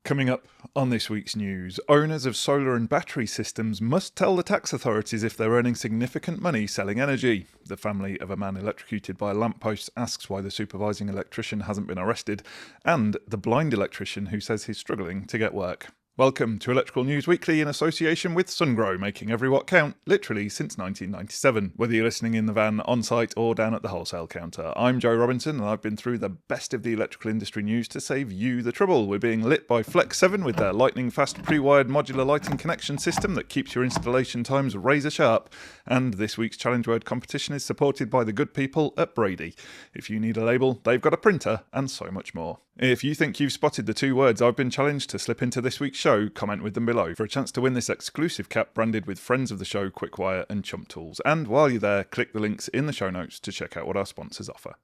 Coming up on this week's news, owners of solar and battery systems must tell the tax authorities if they're earning significant money selling energy. The family of a man electrocuted by a lamppost asks why the supervising electrician hasn't been arrested, and the blind electrician who says he's struggling to get work. Welcome to Electrical News Weekly in association with Sungrow, making every watt count, literally since 1997. Whether you're listening in the van, on-site or down at the wholesale counter, I'm Joe Robinson and I've been through the best of the electrical industry news to save you the trouble. We're being lit by Flex 7 with their lightning-fast pre-wired modular lighting connection system that keeps your installation times razor sharp. And this week's challenge word competition is supported by the good people at Brady. If you need a label, they've got a printer and so much more. If you think you've spotted the two words I've been challenged to slip into this week's show, comment with them below for a chance to win this exclusive cap branded with friends of the show Quickwire and CHUMPFix. And while you're there, click the links in the show notes to check out what our sponsors offer.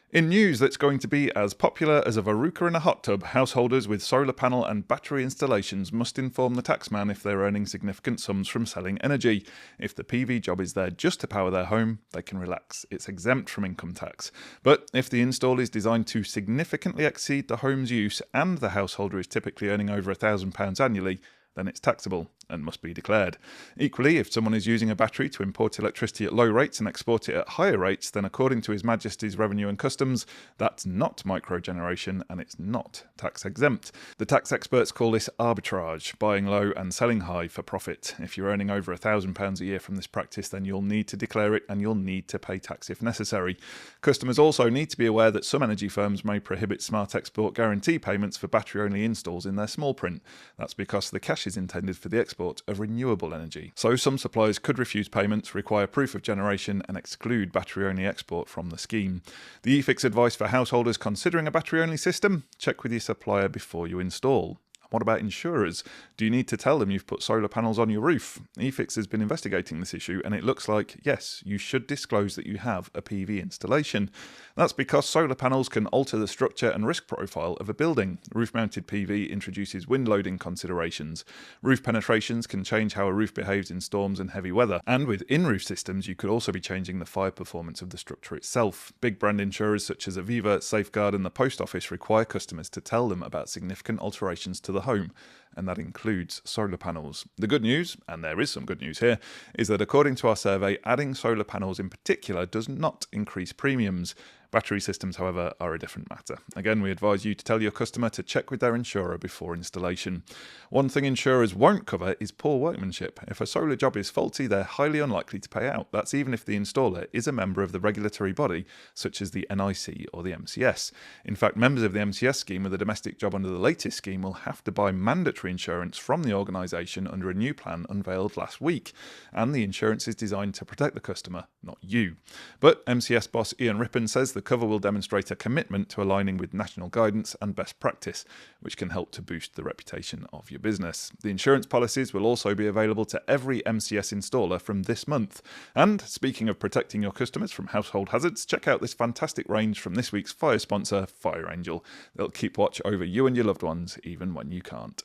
In news that's going to be as popular as a verruca in a hot tub, householders with solar panel and battery installations must inform the taxman if they're earning significant sums from selling energy. If the PV job is there just to power their home, they can relax. It's exempt from income tax. But if the install is designed to significantly exceed the home's use and the householder is typically earning over £1,000 annually, then it's taxable and must be declared. Equally, if someone is using a battery to import electricity at low rates and export it at higher rates, then according to His Majesty's Revenue and Customs, that's not microgeneration and it's not tax exempt. The tax experts call this arbitrage, buying low and selling high for profit. If you're earning over £1,000 a year from this practice, then you'll need to declare it and you'll need to pay tax if necessary. Customers also need to be aware that some energy firms may prohibit smart export guarantee payments for battery-only installs in their small print. That's because the cash is intended for the export of renewable energy. So some suppliers could refuse payments, require proof of generation and exclude battery-only export from the scheme. The eFIXX advice for householders considering a battery-only system: check with your supplier before you install. What about insurers? Do you need to tell them you've put solar panels on your roof? eFIXX has been investigating this issue and it looks like, yes, you should disclose that you have a PV installation. That's because solar panels can alter the structure and risk profile of a building. Roof-mounted PV introduces wind loading considerations. Roof penetrations can change how a roof behaves in storms and heavy weather. And with in-roof systems, you could also be changing the fire performance of the structure itself. Big brand insurers such as Aviva, Safeguard and the Post Office require customers to tell them about significant alterations to the home, and that includes solar panels. The good news, and there is some good news here, is that according to our survey, adding solar panels in particular does not increase premiums. Battery systems, however, are a different matter. Again, we advise you to tell your customer to check with their insurer before installation. One thing insurers won't cover is poor workmanship. If a solar job is faulty, they're highly unlikely to pay out. That's even if the installer is a member of the regulatory body, such as the NIC or the MCS. In fact, members of the MCS scheme with a domestic job under the latest scheme will have to buy mandatory insurance from the organisation under a new plan unveiled last week. And the insurance is designed to protect the customer, not you. But MCS boss Ian Rippon says the cover will demonstrate a commitment to aligning with national guidance and best practice, which can help to boost the reputation of your business. The insurance policies will also be available to every MCS installer from this month. And speaking of protecting your customers from household hazards, check out this fantastic range from this week's fire sponsor, Fire Angel. They'll keep watch over you and your loved ones, even when you can't.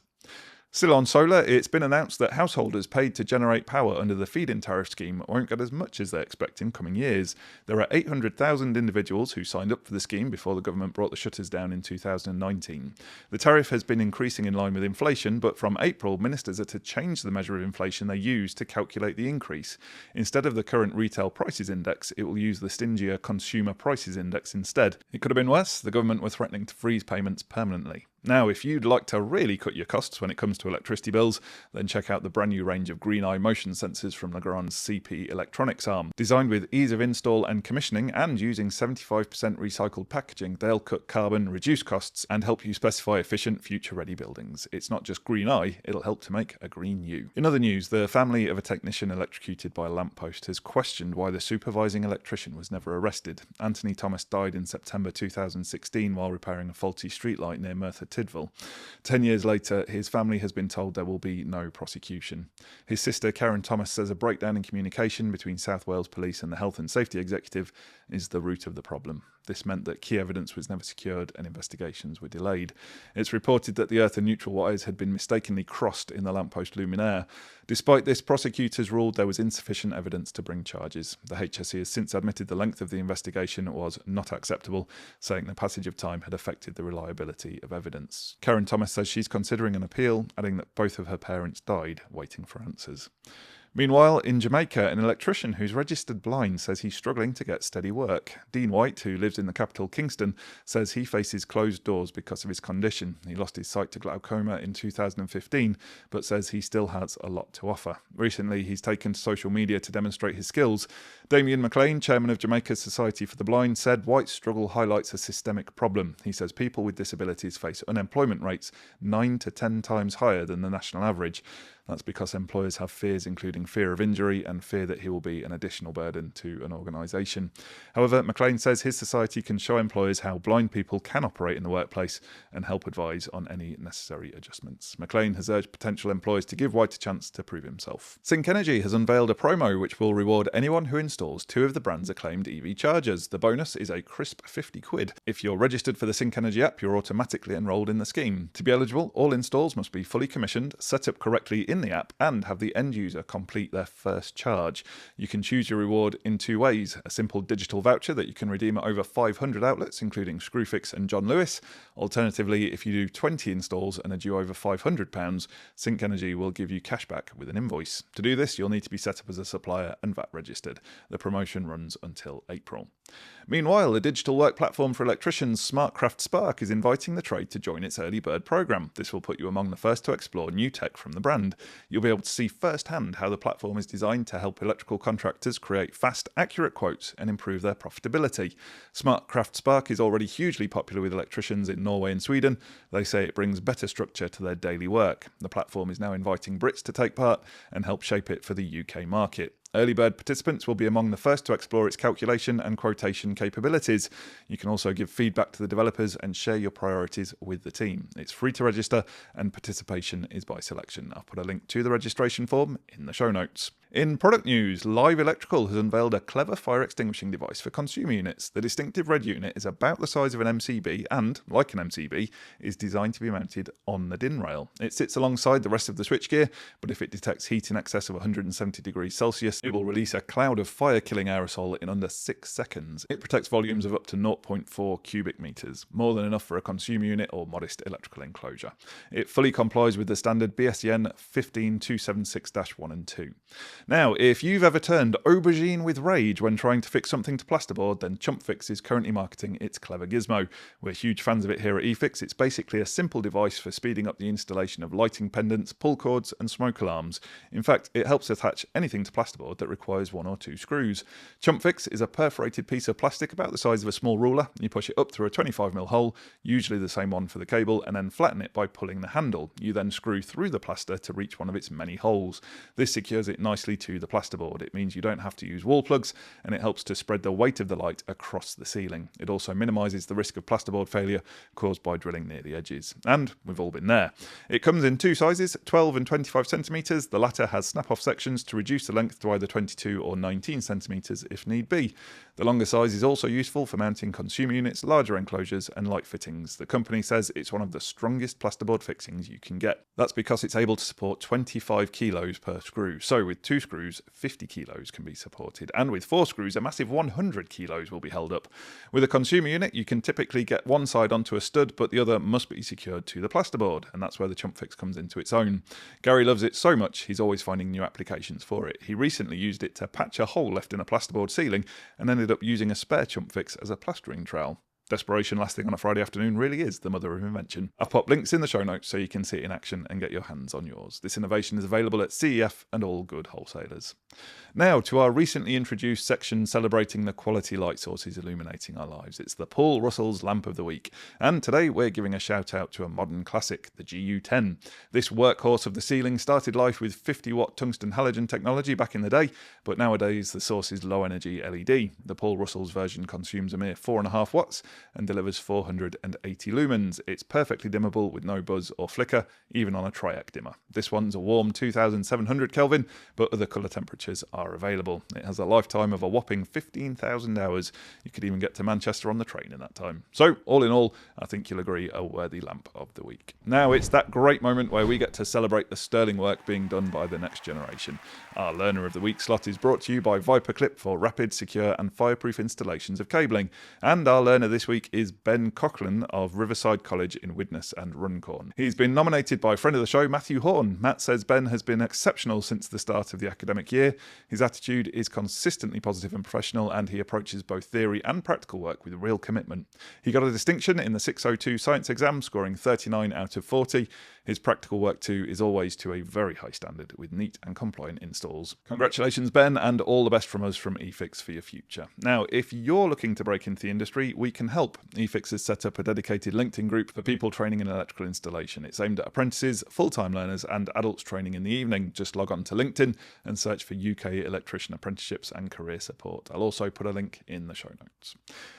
Still on solar, it's been announced that householders paid to generate power under the feed-in tariff scheme won't get as much as they expect in coming years. There are 800,000 individuals who signed up for the scheme before the government brought the shutters down in 2019. The tariff has been increasing in line with inflation, but from April, ministers are to change the measure of inflation they use to calculate the increase. Instead of the current retail prices index, it will use the stingier consumer prices index instead. It could have been worse. The government were threatening to freeze payments permanently. Now, if you'd like to really cut your costs when it comes to electricity bills, then check out the brand new range of green eye motion sensors from Legrand's CP Electronics arm. Designed with ease of install and commissioning and using 75% recycled packaging, they'll cut carbon, reduce costs and help you specify efficient future-ready buildings. It's not just green eye, it'll help to make a green you. In other news, the family of a technician electrocuted by a lamppost has questioned why the supervising electrician was never arrested. Anthony Thomas died in September 2016 while repairing a faulty streetlight near Merthyr Tydfil. 10 years later, his family has been told there will be no prosecution. His sister, Karen Thomas, says a breakdown in communication between South Wales Police and the Health and Safety Executive is the root of the problem. This meant that key evidence was never secured and investigations were delayed. It's reported that the earth and neutral wires had been mistakenly crossed in the lamppost luminaire. Despite this, prosecutors ruled there was insufficient evidence to bring charges. The HSE has since admitted the length of the investigation was not acceptable, saying the passage of time had affected the reliability of evidence. Karen Thomas says she's considering an appeal, adding that both of her parents died waiting for answers. Meanwhile, in Jamaica, an electrician who's registered blind says he's struggling to get steady work. Dean White, who lives in the capital Kingston, says he faces closed doors because of his condition. He lost his sight to glaucoma in 2015, but says he still has a lot to offer. Recently, he's taken to social media to demonstrate his skills. Damien McLean, chairman of Jamaica's Society for the Blind, said White's struggle highlights a systemic problem. He says people with disabilities face unemployment rates 9 to 10 times higher than the national average. That's because employers have fears including fear of injury and fear that he will be an additional burden to an organisation. However, McLean says his society can show employers how blind people can operate in the workplace and help advise on any necessary adjustments. McLean has urged potential employers to give White a chance to prove himself. Sync Energy has unveiled a promo which will reward anyone who installs 2 of the brand's acclaimed EV chargers. The bonus is a crisp £50. If you're registered for the Sync Energy app, you're automatically enrolled in the scheme. To be eligible, all installs must be fully commissioned, set up correctly in the app, and have the end user complete their first charge. You can choose your reward in 2 ways: a simple digital voucher that you can redeem at over 500 outlets including CHUMPFix and John Lewis. Alternatively, if you do 20 installs and are due over £500, Sync Energy will give you cash back with an invoice. To do this, you'll need to be set up as a supplier and VAT registered. The promotion runs until April. Meanwhile, the digital work platform for electricians, Smartcraft Spark, is inviting the trade to join its early bird program. This will put you among the first to explore new tech from the brand. You'll be able to see firsthand how the platform is designed to help electrical contractors create fast, accurate quotes and improve their profitability. Smartcraft Spark is already hugely popular with electricians in Norway and Sweden. They say it brings better structure to their daily work. The platform is now inviting Brits to take part and help shape it for the UK market. Early bird participants will be among the first to explore its calculation and quotation capabilities. You can also give feedback to the developers and share your priorities with the team. It's free to register and participation is by selection. I'll put a link to the registration form in the show notes. In product news, Live Electrical has unveiled a clever fire extinguishing device for consumer units. The distinctive red unit is about the size of an MCB and, like an MCB, is designed to be mounted on the DIN rail. It sits alongside the rest of the switchgear, but if it detects heat in excess of 170 degrees Celsius, it will release a cloud of fire-killing aerosol in under 6 seconds. It protects volumes of up to 0.4 cubic meters, more than enough for a consumer unit or modest electrical enclosure. It fully complies with the standard BSEN 15276-1 and 2. Now, if you've ever turned aubergine with rage when trying to fix something to plasterboard, then CHUMPFix is currently marketing its clever gizmo. We're huge fans of it here at eFIXX. It's basically a simple device for speeding up the installation of lighting pendants, pull cords and smoke alarms. In fact, it helps attach anything to plasterboard that requires 1 or 2 screws. CHUMPFix is a perforated piece of plastic about the size of a small ruler. You push it up through a 25mm hole, usually the same one for the cable, and then flatten it by pulling the handle. You then screw through the plaster to reach one of its many holes. This secures it nicely to the plasterboard. It means you don't have to use wall plugs, and it helps to spread the weight of the light across the ceiling. It also minimises the risk of plasterboard failure caused by drilling near the edges. And we've all been there. It comes in 2 sizes, 12 and 25 centimetres. The latter has snap-off sections to reduce the length to either 22 or 19 centimetres if need be. The longer size is also useful for mounting consumer units, larger enclosures and light fittings. The company says it's one of the strongest plasterboard fixings you can get. That's because it's able to support 25 kilos per screw. So with 2 screws, 50 kilos can be supported, and with 4 screws, a massive 100 kilos will be held up. With a consumer unit, you can typically get one side onto a stud, but the other must be secured to the plasterboard, and that's where the CHUMPFix comes into its own. Gary loves it so much, he's always finding new applications for it. He recently used it to patch a hole left in a plasterboard ceiling, and ended up using a spare CHUMPFix as a plastering trowel. Desperation lasting on a Friday afternoon really is the mother of invention. I've popped links in the show notes so you can see it in action and get your hands on yours. This innovation is available at CEF and all good wholesalers. Now to our recently introduced section celebrating the quality light sources illuminating our lives. It's the Paul Russell's Lamp of the Week. And today we're giving a shout out to a modern classic, the GU10. This workhorse of the ceiling started life with 50-watt tungsten halogen technology back in the day, but nowadays the source is low energy LED. The Paul Russell's version consumes a mere 4.5 watts, and delivers 480 lumens. It's perfectly dimmable with no buzz or flicker, even on a triac dimmer. This one's a warm 2700 Kelvin, but other colour temperatures are available. It has a lifetime of a whopping 15,000 hours. You could even get to Manchester on the train in that time. So, all in all, I think you'll agree a worthy lamp of the week. Now it's that great moment where we get to celebrate the sterling work being done by the next generation. Our Learner of the Week slot is brought to you by Viperclip for rapid, secure and fireproof installations of cabling. And our learner this week is Ben Coughlin of Riverside College in Widnes and Runcorn. He's been nominated by friend of the show, Matthew Horn. Matt says Ben has been exceptional since the start of the academic year. His attitude is consistently positive and professional, and he approaches both theory and practical work with real commitment. He got a distinction in the 602 science exam, scoring 39 out of 40. His practical work too is always to a very high standard with neat and compliant installs. Congratulations, Ben, and all the best from us from eFIXX for your future. Now, if you're looking to break into the industry, we can help. eFIXX has set up a dedicated LinkedIn group for people training in electrical installation. It's aimed at apprentices, full-time learners and adults training in the evening. Just log on to LinkedIn and search for UK electrician apprenticeships and career support. I'll also put a link in the show notes.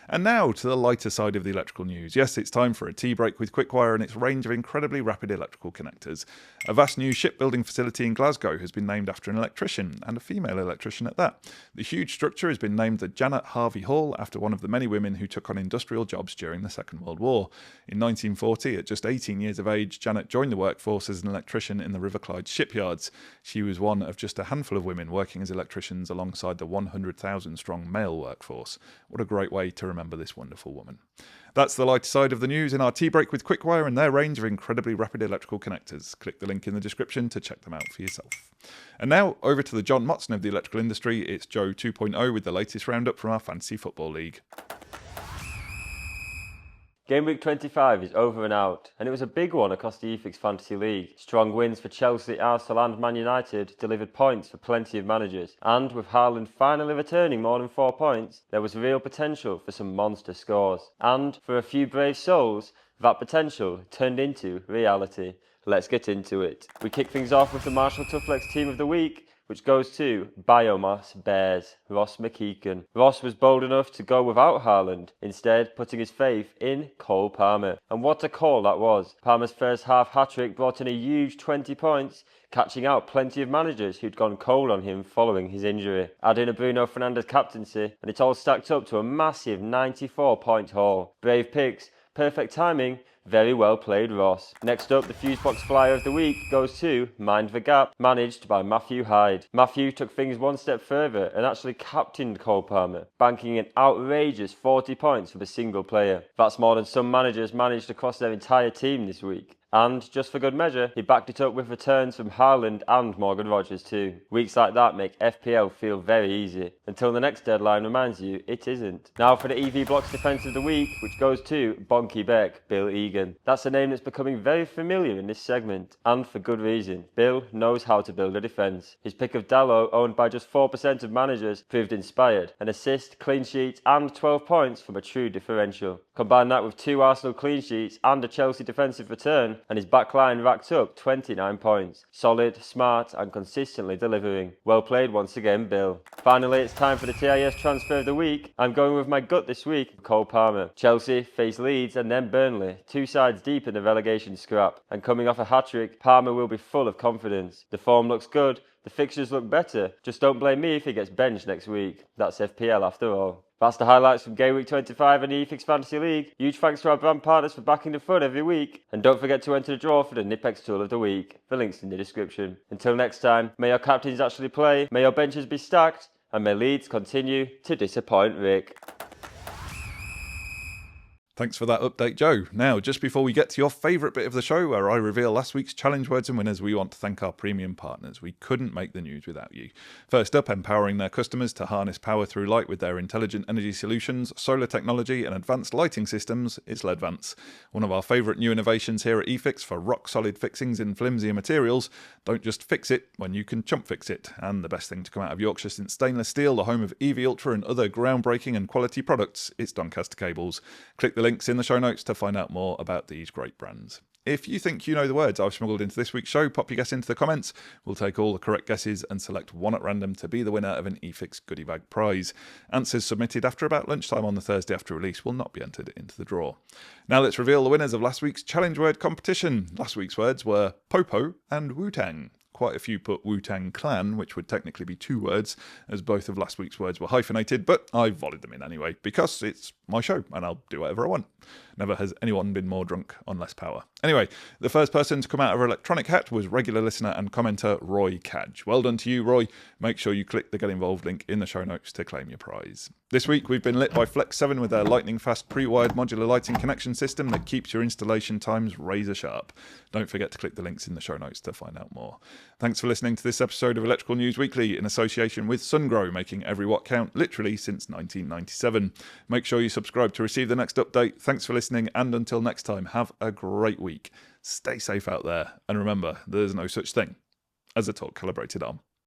And now to the lighter side of the electrical news. Yes, it's time for a tea break with Quickwire and its range of incredibly rapid electrical connectors. A vast new shipbuilding facility in Glasgow has been named after an electrician, and a female electrician at that. The huge structure has been named the Janet Harvey Hall after one of the many women who took on industrial jobs during the Second World War. In 1940, at just 18 years of age, Janet joined the workforce as an electrician in the River Clyde shipyards. She was one of just a handful of women working as electricians alongside the 100,000 strong male workforce. What a great way to remember this wonderful woman. That's the lighter side of the news in our tea break with Quickwire and their range of incredibly rapid electrical connectors. Click the link in the description to check them out for yourself. And now, over to the John Motson of the electrical industry. It's Joe 2.0 with the latest roundup from our Fantasy Football League. Game week 25 is over and out, and it was a big one across the eFIXX Fantasy League. Strong wins for Chelsea, Arsenal and Man United delivered points for plenty of managers, and with Haaland finally returning more than 4 points, there was real potential for some monster scores. And for a few brave souls, that potential turned into reality. Let's get into it. We kick things off with the Marshall Toughlex Team of the Week, which goes to Biomass Bears, Ross McKeegan. Ross was bold enough to go without Haaland, instead putting his faith in Cole Palmer. And what a call that was. Palmer's first half hat-trick brought in a huge 20 points, catching out plenty of managers who'd gone cold on him following his injury. Add in a Bruno Fernandes captaincy, and it all stacked up to a massive 94-point haul. Brave picks, perfect timing, very well played, Ross. Next up, the Fusebox Flyer of the Week goes to Mind the Gap, managed by Matthew Hyde. Matthew took things one step further and actually captained Cole Palmer, banking an outrageous 40 points for the single player. That's more than some managers managed across their entire team this week. And, just for good measure, he backed it up with returns from Haaland and Morgan Rogers too. Weeks like that make FPL feel very easy, until the next deadline reminds you it isn't. Now for the EV Blocks Defence of the Week, which goes to Bonky Beck, Bill Egan. That's a name that's becoming very familiar in this segment, and for good reason. Bill knows how to build a defence. His pick of Dalot, owned by just 4% of managers, proved inspired. An assist, clean sheet and 12 points from a true differential. Combine that with 2 Arsenal clean sheets and a Chelsea defensive return, and his back line racked up 29 points. Solid, smart and consistently delivering. Well played once again, Bill. Finally, it's time for the TIS Transfer of the Week. I'm going with my gut this week, Cole Palmer. Chelsea face Leeds and then Burnley, 2 sides deep in the relegation scrap. And coming off a hat-trick, Palmer will be full of confidence. The form looks good, the fixtures look better. Just don't blame me if he gets benched next week. That's FPL after all. That's the highlights from Game Week 25 in the eFIXX Fantasy League. Huge thanks to our brand partners for backing the fun every week. And don't forget to enter the draw for the NipX Tool of the Week. The link's in the description. Until next time, may your captains actually play, may your benches be stacked, and may Leeds continue to disappoint Rick. Thanks for that update, Joe. Now, just before we get to your favourite bit of the show, where I reveal last week's challenge words and winners, we want to thank our premium partners. We couldn't make the news without you. First up, empowering their customers to harness power through light with their intelligent energy solutions, solar technology and advanced lighting systems, it's Ledvance. One of our favourite new innovations here at eFIXX for rock-solid fixings in flimsier materials. Don't just fix it when you can CHUMPFix it. And the best thing to come out of Yorkshire since stainless steel, the home of EV Ultra and other groundbreaking and quality products, it's Doncaster Cables. Click the links in the show notes to find out more about these great brands. If you think you know the words I've smuggled into this week's show, pop your guess into the comments. We'll take all the correct guesses and select one at random to be the winner of an eFIXX goodie bag prize. Answers submitted after about lunchtime on the Thursday after release will not be entered into the draw. Now let's reveal the winners of last week's challenge word competition. Last week's words were Popo and Wu-Tang. Quite a few put Wu-Tang Clan, which would technically be 2 words, as both of last week's words were hyphenated, but I volleyed them in anyway, because it's my show, and I'll do whatever I want. Never has anyone been more drunk on less power. Anyway, the first person to come out of our electronic hat was regular listener and commenter Roy Cadge. Well done to you, Roy. Make sure you click the Get Involved link in the show notes to claim your prize. This week we've been lit by Flex 7 with their lightning-fast pre-wired modular lighting connection system that keeps your installation times razor sharp. Don't forget to click the links in the show notes to find out more. Thanks for listening to this episode of Electrical News Weekly in association with Sungrow, making every watt count literally since 1997. Make sure you subscribe to receive the next update. Thanks for listening, and until next time, have a great week. Stay safe out there, and remember, there's no such thing as a torque calibrated arm.